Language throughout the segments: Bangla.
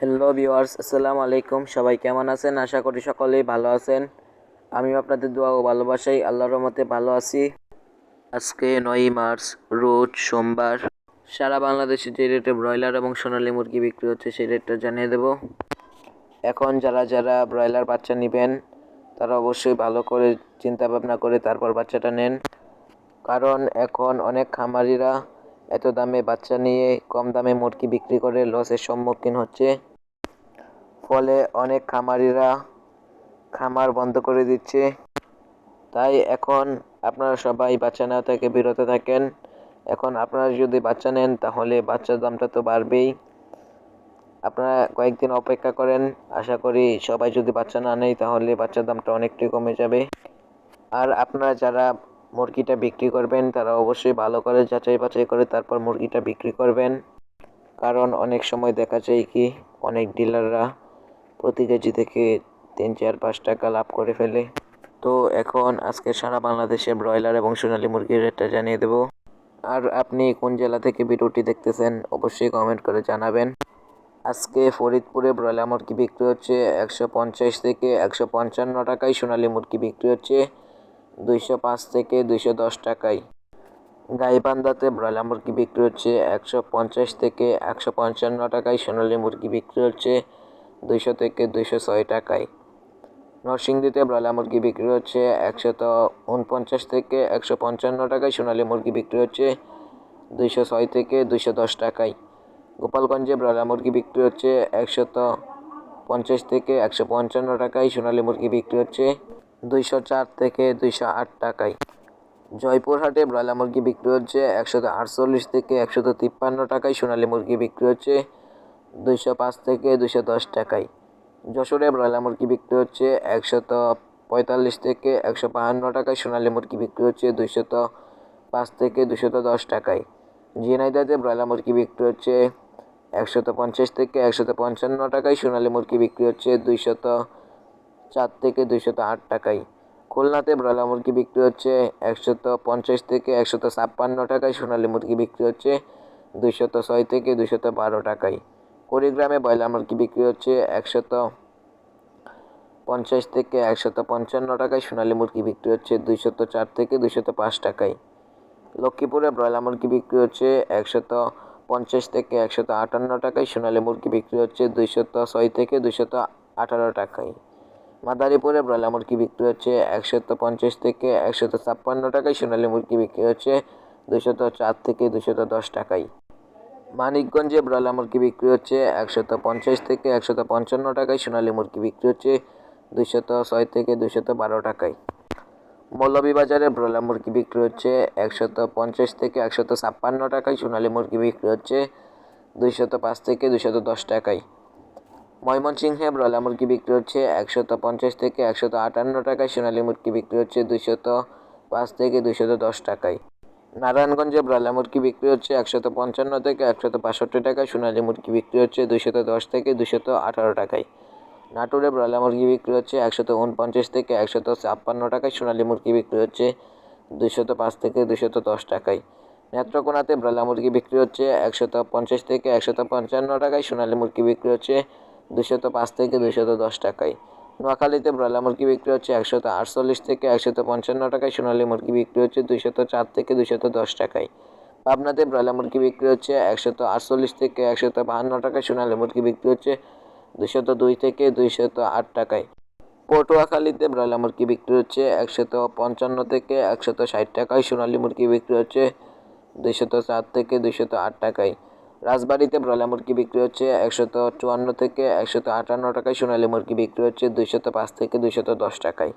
হ্যালো ভিউয়ার্স, আসসালামু আলাইকুম। সবাই কেমন আছেন? আশা করি সকলেই ভালো আছেন। আমিও আপনাদের দোয়া ও ভালোবাসায় আল্লাহর রহমতে ভালো আছি। আজকে 9ই মার্চ, রোজ সোমবার। সারা বাংলাদেশে যে রেটে ব্রয়লার এবং সোনালী মুরগি বিক্রি হচ্ছে সেই রেটটা জানিয়ে দেব। এখন যারা ব্রয়লার বাচ্চা নেবেন তারা অবশ্যই ভালো করে চিন্তা ভাবনা করে তারপর বাচ্চাটা নেন, কারণ এখন অনেক খামারিরা এত দামে বাচ্চা নিয়ে কম দামে মুরগি বিক্রি করে লসের সম্মুখীন হচ্ছে। ফলে অনেক খামারিরা খামার বন্ধ করে দিচ্ছে। তাই এখন আপনারা সবাই বাচ্চা নেওয়া থেকে বিরত থাকেন। এখন আপনারা যদি বাচ্চা নেন তাহলে বাচ্চার দামটা তো বাড়বেই। আপনারা কয়েকদিন অপেক্ষা করেন, আশা করি সবাই যদি বাচ্চা না নেয় তাহলে বাচ্চার দামটা অনেকটাই কমে যাবে। আর আপনারা যারা মুরগিটা বিক্রি করবেন তারা অবশ্যই ভালো করে যাচাই বাছাই করে তারপর মুরগিটা বিক্রি করবেন, কারণ অনেক সময় দেখা যায় কি অনেক ডিলাররা প্রতি কেজি থেকে 3, 4, 5 টাকা লাভ করে ফেলে। তো এখন আজকে সারা বাংলাদেশে ব্রয়লার এবং সোনালী মুরগির রেটটা জানিয়ে দেব। আর আপনি কোন জেলা থেকে ভিডিওটি দেখতেছেন অবশ্যই কমেন্ট করে জানাবেন। আজকে ফরিদপুরে ব্রয়লার মুরগি বিক্রি হচ্ছে 150 থেকে 155 টাকায়, সোনালী মুরগি বিক্রি হচ্ছে 205 থেকে 210 টাকায়। গাইবান্ধাতে ব্রয়লার মুরগি বিক্রি হচ্ছে 150 থেকে 155 টাকায়, সোনালী মুরগি বিক্রি হচ্ছে 200 থেকে 206 টাকায়। নরসিংদীতে ব্রয়লার মুরগি বিক্রি হচ্ছে 149 থেকে 155 টাকায়, সোনালী মুরগি বিক্রি হচ্ছে 206 থেকে 210 টাকায়। গোপালগঞ্জে ব্রয়লার মুরগি বিক্রি হচ্ছে 150 থেকে 155 টাকায়, সোনালী মুরগি বিক্রি হচ্ছে 204 থেকে 208 টাকায়। জয়পুরহাটে ব্রয়লার মুরগি বিক্রি হচ্ছে 148 থেকে 153 টাকায়, সোনালী মুরগি বিক্রি হচ্ছে 205 থেকে 210 টাকায়। যশোরে ব্রয়লার মুরগি বিক্রি হচ্ছে 145 থেকে 152 টাকায়, সোনালী মুরগি বিক্রি হচ্ছে 205 থেকে 210 টাকায়। ঝিনাইদহে ব্রয়লার মুরগি বিক্রি হচ্ছে 150 থেকে 155 টাকায়, সোনালী মুরগি বিক্রি হচ্ছে 204 থেকে 208 টাকায়। খুলনাতে ব্রয়লার মুরগি বিক্রি হচ্ছে 150 থেকে 156 টাকায়, সোনালী মুরগি বিক্রি হচ্ছে 206 থেকে 212 টাকায়। কুড়িগ্রামে ব্রয়লার মুরগি বিক্রি হচ্ছে 150 থেকে 155 টাকায়, সোনালী মুরগি বিক্রি হচ্ছে 204 থেকে 205 টাকায়। লক্ষ্মীপুরে ব্রয়লার মুরগি বিক্রি হচ্ছে 150 থেকে 158 টাকায়, সোনালী মুরগি বিক্রি হচ্ছে 206 থেকে 218 টাকায়। মাদারীপুরে ব্রয়লার মুরগি বিক্রি হচ্ছে 150 থেকে 156 টাকায়, সোনালী মুরগি বিক্রি হচ্ছে 204 থেকে 210 টাকায়। মানিকগঞ্জে ব্রয়লার মুরগি বিক্রি হচ্ছে 150 থেকে 155 টাকায়, সোনালী মুরগি বিক্রি হচ্ছে 206 থেকে 212 টাকায়। মৌলভীবাজারে ব্রয়লার মুরগি বিক্রি হচ্ছে 150 থেকে 156 টাকায়, সোনালী মুরগি বিক্রি হচ্ছে 205 থেকে 210 টাকায়। ময়মনসিংহে ব্রয়লার মুরগি বিক্রি হচ্ছে 150 থেকে 158 টাকায়, সোনালী মুরগি বিক্রি হচ্ছে 205 থেকে 210 টাকায়। নারায়ণগঞ্জে ব্রয়লার মুরগি বিক্রি হচ্ছে 155 থেকে 162 টাকায়, সোনালী মুরগি বিক্রি হচ্ছে 210 থেকে 218 টাকায়। নাটোরে ব্রয়লার মুরগি বিক্রি হচ্ছে 149 থেকে 156 টাকায়, সোনালী মুরগি বিক্রি হচ্ছে 205 থেকে 210 টাকায়। নেত্রকোনাতে ব্রয়লার মুরগি বিক্রি হচ্ছে 150 থেকে 155 টাকায়, সোনালী মুরগি বিক্রি হচ্ছে 205 থেকে 210 টাকায়। নোয়াখালীতে ব্রয়লার মুরগি বিক্রি হচ্ছে 148 থেকে 155 টাকায়, সোনালী মুরগি বিক্রি হচ্ছে 204 থেকে 210 টাকায়। পাবনাতে ব্রয়লার মুরগি বিক্রি হচ্ছে 148 থেকে 152 টাকায়, সোনালী মুরগি বিক্রি হচ্ছে 202 থেকে 208 টাকায়। পটুয়াখালীতে ব্রয়লার মুরগি বিক্রি হচ্ছে 155 থেকে 160 টাকায়, সোনালী মুরগি বিক্রি হচ্ছে 204 থেকে 208 টাকায়। রাজবাড়ীতে ব্রয়লার মুরগি বিক্রি হচ্ছে 154 থেকে 158 টাকায়, সোনালী মুরগি বিক্রি হচ্ছে 205 থেকে 210 টাকায়।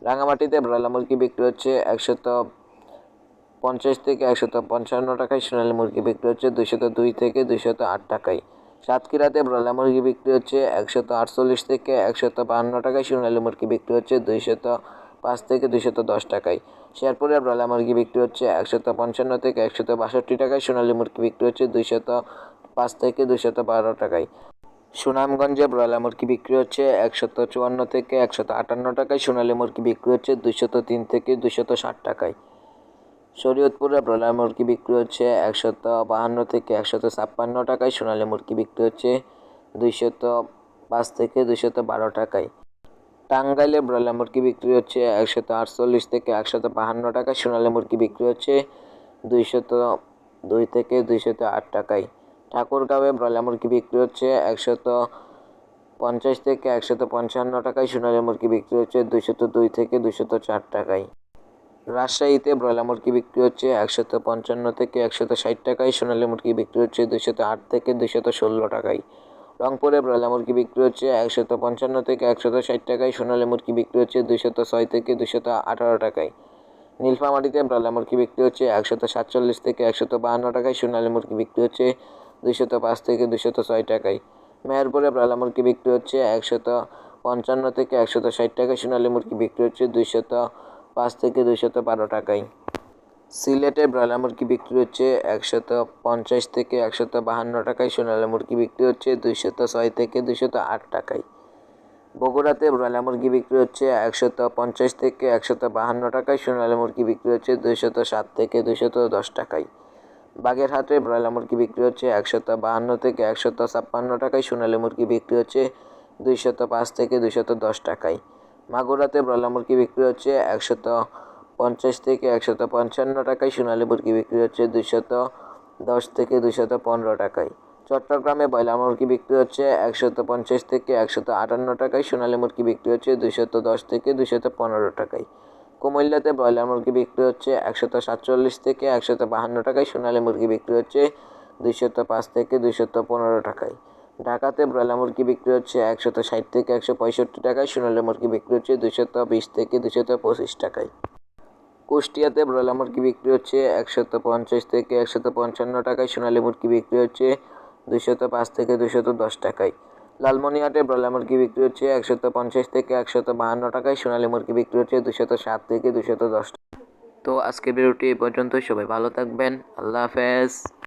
রাঙামাটিতে ব্রয়লার মুরগি বিক্রি হচ্ছে 150 থেকে 155 টাকায়, সোনালী মুরগি বিক্রি হচ্ছে 202 থেকে 208 টাকায়। সাতক্ষীরাতে ব্রয়লার মুরগি বিক্রি হচ্ছে 148 থেকে 152 টাকায়, সোনালী মুরগি বিক্রি হচ্ছে 205 থেকে 210 টাকায়। শেরপুরে ব্রয়লার মুরগি বিক্রি হচ্ছে 155 থেকে 162 টাকায়, সোনালী মুরগি বিক্রি হচ্ছে 205 থেকে 212 টাকায়। সুনামগঞ্জে ব্রয়লার মুরগি বিক্রি হচ্ছে 154 থেকে 158 টাকায়, সোনালী মুরগি বিক্রি হচ্ছে 203 থেকে 260 টাকায়। শরীয়তপুরে ব্রয়লার মুরগি বিক্রি হচ্ছে 152 থেকে 156 টাকায়, সোনালী মুরগি বিক্রি হচ্ছে 205 থেকে 212 টাকায়। টাঙ্গাইলে ব্রয়লার মুরগি বিক্রি হচ্ছে 148 থেকে 152 টাকা। সোনালী মুরগি বিক্রি হচ্ছে 202 থেকে 208 টাকায়। ঠাকুরগাঁওয়ে ব্রয়লার মুরগি বিক্রি হচ্ছে 150 থেকে 155 টাকায়। সোনালী মুরগি বিক্রি হচ্ছে 202 থেকে 204 টাকায়। রাজশাহীতে ব্রয়লার মুরগি বিক্রি হচ্ছে 155 থেকে 160 টাকায়। সোনালী মুরগি বিক্রি হচ্ছে 208 থেকে 216 টাকায়। রংপুরে ব্রয়লার মুরগি বিক্রি হচ্ছে 155 থেকে 160 টাকায়। সোনালী মুরগি বিক্রি হচ্ছে 206 থেকে 218 টাকায়। নীলফামারীতে ব্রয়লার মুরগি বিক্রি হচ্ছে 147 থেকে 152 টাকায়। সোনালী মুরগি বিক্রি হচ্ছে 205 থেকে 206 টাকায়। মেহেরপুরে ব্রয়লার মুরগি বিক্রি হচ্ছে 155 থেকে 160 টাকায়। সোনালী মুরগি বিক্রি হচ্ছে 205 থেকে 212 টাকায়। সিলেটে ব্রয়লার মুরগি বিক্রি হচ্ছে 150 থেকে 152 টাকায়। সোনালী মুরগি বিক্রি হচ্ছে 206 থেকে 208 টাকায়। বগুড়াতে ব্রয়লার মুরগি বিক্রি হচ্ছে 150 থেকে 152 টাকায়। সোনালী মুরগি বিক্রি হচ্ছে 207 থেকে 210 টাকায়। বাগেরহাটে ব্রয়লার মুরগি বিক্রি হচ্ছে 152 থেকে 156 টাকায়। সোনালী মুরগি বিক্রি হচ্ছে 205 থেকে 210 টাকায়। মাগুরাতে ব্রয়লার মুরগি বিক্রি হচ্ছে 150 থেকে 155 টাকায়। সোনালী মুরগি বিক্রি হচ্ছে 210 থেকে 215 টাকায়। চট্টগ্রামে ব্রয়লার মুরগি বিক্রি হচ্ছে 150 থেকে 158 টাকায়। সোনালী মুরগি বিক্রি হচ্ছে 210 থেকে 215 টাকায়। কুমিল্লাতে ব্রয়লার মুরগি বিক্রি হচ্ছে 147 থেকে 152 টাকায়। সোনালী মুরগি বিক্রি হচ্ছে 205 থেকে 215 টাকায়। ঢাকাতে ব্রয়লার মুরগি বিক্রি হচ্ছে 160 থেকে 165 টাকায়। সোনালী মুরগি বিক্রি হচ্ছে 220 থেকে 225 টাকায়। কুষ্টিয়াতে ব্রয়লার মুরগি বিক্রি হচ্ছে 150 থেকে 155 টাকায়। সোনালী মুরগি বিক্রি হচ্ছে 205 থেকে 210 টাকায়। লালমনিরহাটে ব্রয়লার মুরগি বিক্রি হচ্ছে 150 থেকে 152 টাকায়। সোনালী মুরগি বিক্রি হচ্ছে 207 থেকে 210 টাকা। তো আজকের ভিডিওটি এই পর্যন্ত। সবাই ভালো থাকবেন। আল্লাহ হাফেজ।